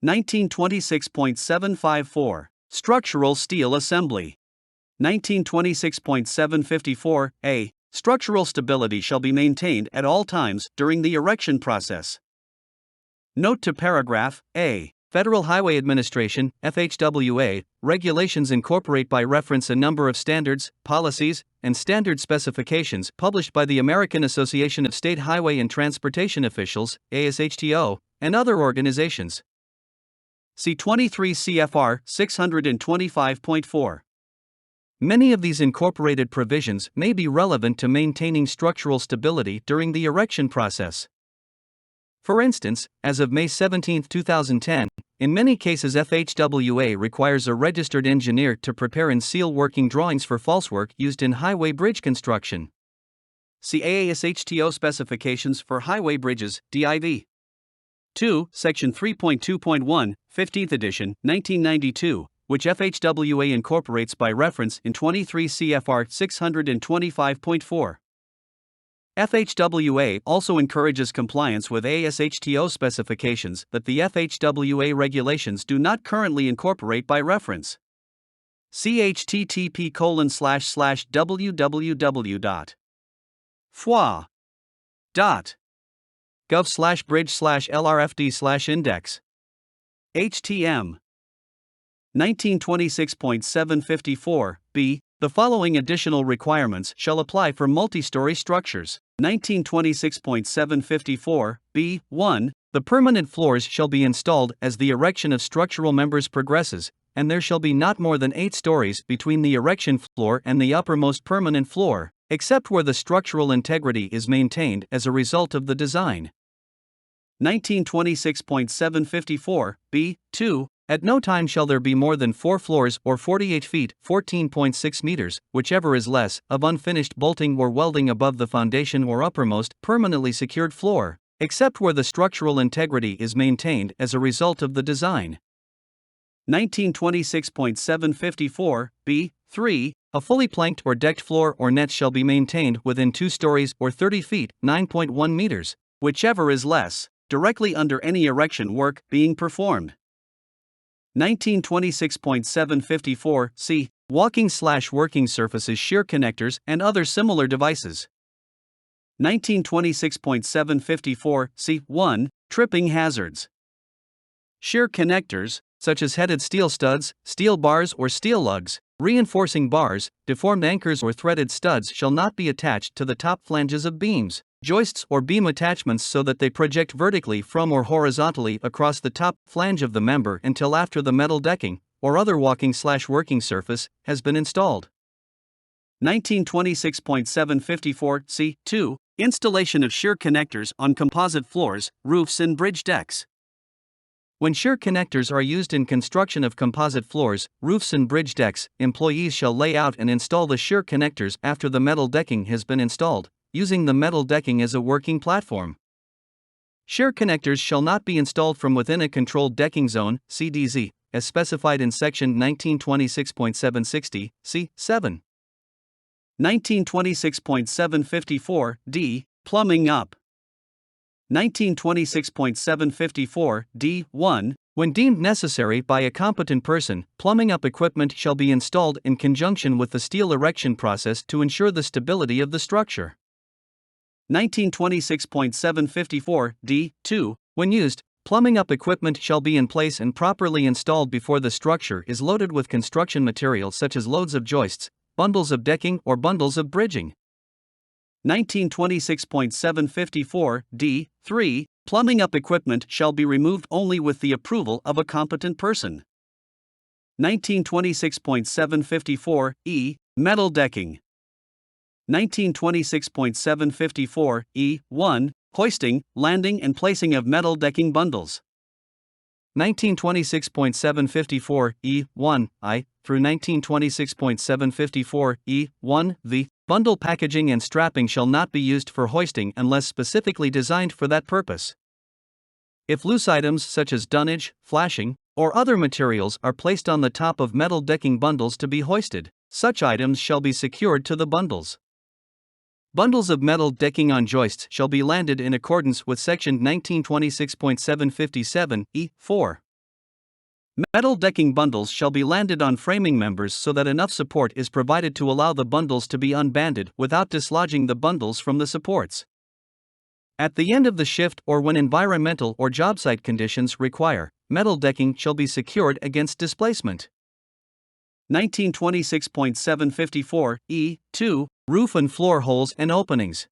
1926.754, Structural Steel Assembly. 1926.754, A. Structural stability shall be maintained at all times during the erection process. Note to paragraph A. Federal Highway Administration, FHWA, regulations incorporate by reference a number of standards, policies, and standard specifications published by the American Association of State Highway and Transportation Officials, ASHTO, and other organizations. See 23 CFR 625.4. Many of these incorporated provisions may be relevant to maintaining structural stability during the erection process. For instance, as of May 17, 2010, in many cases FHWA requires a registered engineer to prepare and seal working drawings for falsework used in highway bridge construction. See ASHTO specifications for highway bridges, DIV. 2, Section 3.2.1, 15th edition, 1992, which FHWA incorporates by reference in 23 CFR 625.4. FHWA also encourages compliance with ASHTO specifications that the FHWA regulations do not currently incorporate by reference. See http://www.fwa.gov/bridge/LRFD/index. HTM 1926.754, B. The following additional requirements shall apply for multi-story structures. 1926.754, B. 1. The permanent floors shall be installed as the erection of structural members progresses, and there shall be not more than 8 stories between the erection floor and the uppermost permanent floor, except where the structural integrity is maintained as a result of the design. 1926.754, B. 2. At no time shall there be more than 4 floors or 48 feet (14.6 meters), whichever is less, of unfinished bolting or welding above the foundation or uppermost permanently secured floor, except where the structural integrity is maintained as a result of the design. 1926.754, B. 3. A fully planked or decked floor or net shall be maintained within 2 stories or 30 feet (9.1 meters), whichever is less, directly under any erection work being performed. 1926.754, C. Walking/working surfaces, shear connectors, and other similar devices. 1926.754, C. 1. Tripping hazards. Shear connectors, such as headed steel studs, steel bars or steel lugs, reinforcing bars, deformed anchors or threaded studs shall not be attached to the top flanges of beams, joists or beam attachments so that they project vertically from or horizontally across the top flange of the member until after the metal decking, or other walking/working surface, has been installed. 1926.754, C. 2. Installation of shear connectors on composite floors, roofs and bridge decks. When shear connectors are used in construction of composite floors, roofs and bridge decks, employees shall lay out and install the shear connectors after the metal decking has been installed, using the metal decking as a working platform. Shear connectors shall not be installed from within a controlled decking zone, CDZ, as specified in Section 1926.760, C. 7. 1926.754, D. Plumbing up. 1926.754, D. 1. When deemed necessary by a competent person, plumbing up equipment shall be installed in conjunction with the steel erection process to ensure the stability of the structure. 1926.754, D. 2. When used, plumbing up equipment shall be in place and properly installed before the structure is loaded with construction material such as loads of joists, bundles of decking or bundles of bridging. 1926.754, D. 3. Plumbing up equipment shall be removed only with the approval of a competent person. 1926.754, E. Metal decking. 1926.754, E. 1. Hoisting, landing and placing of metal decking bundles. 1926.754, E. 1, I, through 1926.754, E. 1, V. Bundle packaging and strapping shall not be used for hoisting unless specifically designed for that purpose. If loose items such as dunnage, flashing, or other materials are placed on the top of metal decking bundles to be hoisted, such items shall be secured to the bundles. Bundles of metal decking on joists shall be landed in accordance with Section 1926.757, E. 4. Metal decking bundles shall be landed on framing members so that enough support is provided to allow the bundles to be unbanded without dislodging the bundles from the supports. At the end of the shift or when environmental or job site conditions require, metal decking shall be secured against displacement. 1926.754 E2 Roof and floor holes and openings.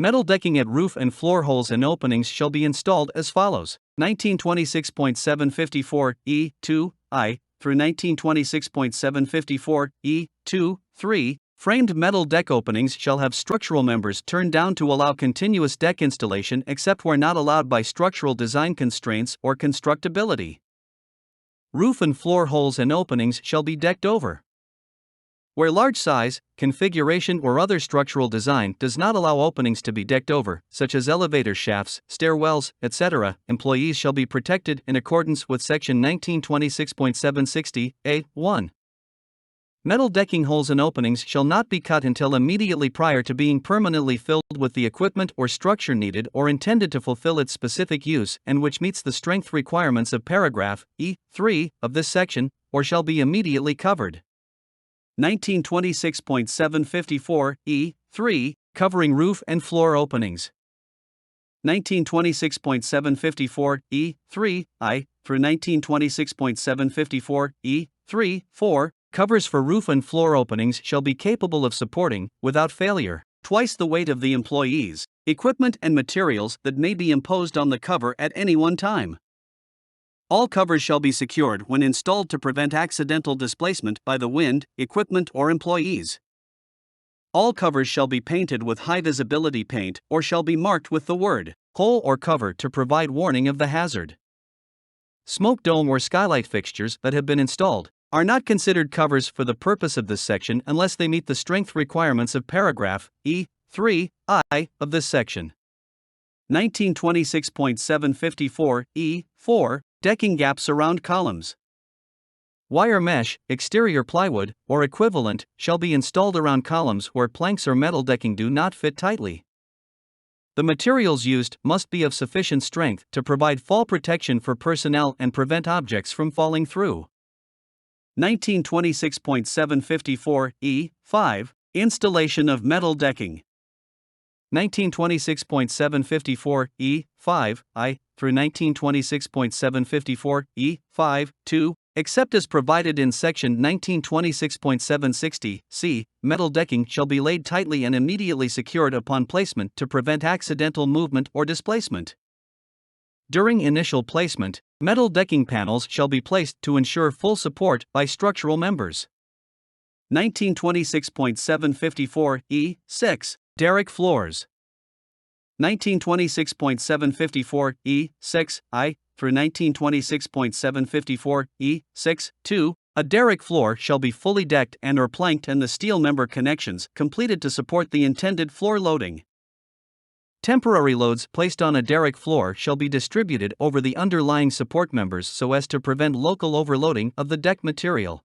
Metal decking at roof and floor holes and openings shall be installed as follows. 1926.754 E2 I through 1926.754 E2 3 Framed metal deck openings shall have structural members turned down to allow continuous deck installation except where not allowed by structural design constraints or constructability. Roof and floor holes and openings shall be decked over. Where large size, configuration or other structural design does not allow openings to be decked over, such as elevator shafts, stairwells, etc., employees shall be protected in accordance with Section 1926.760 A1. Metal decking holes and openings shall not be cut until immediately prior to being permanently filled with the equipment or structure needed or intended to fulfill its specific use and which meets the strength requirements of paragraph E3 of this section, or shall be immediately covered. 1926.754 E3 Covering roof and floor openings. 1926.754 E3 I through 1926.754 E3 4 Covers for roof and floor openings shall be capable of supporting, without failure, twice the weight of the employees, equipment and materials that may be imposed on the cover at any one time. All covers shall be secured when installed to prevent accidental displacement by the wind, equipment or employees. All covers shall be painted with high visibility paint or shall be marked with the word hole or cover to provide warning of the hazard. Smoke dome or skylight fixtures that have been installed are not considered covers for the purpose of this section unless they meet the strength requirements of paragraph E3 I of this section. 1926.754 E4 Decking gaps around columns. Wire mesh, exterior plywood, or equivalent, shall be installed around columns where planks or metal decking do not fit tightly. The materials used must be of sufficient strength to provide fall protection for personnel and prevent objects from falling through. 1926.754 E5 Installation of metal decking. 1926.754 E5 I through 1926.754 E5 2 Except as provided in Section 1926.760 C, metal decking shall be laid tightly and immediately secured upon placement to prevent accidental movement or displacement. During initial placement, metal decking panels shall be placed to ensure full support by structural members. 1926.754 E6 Derrick floors. 1926.754 E6 I through 1926.754 E6 2 A derrick floor shall be fully decked and or planked and the steel member connections completed to support the intended floor loading. Temporary loads placed on a derrick floor shall be distributed over the underlying support members so as to prevent local overloading of the deck material.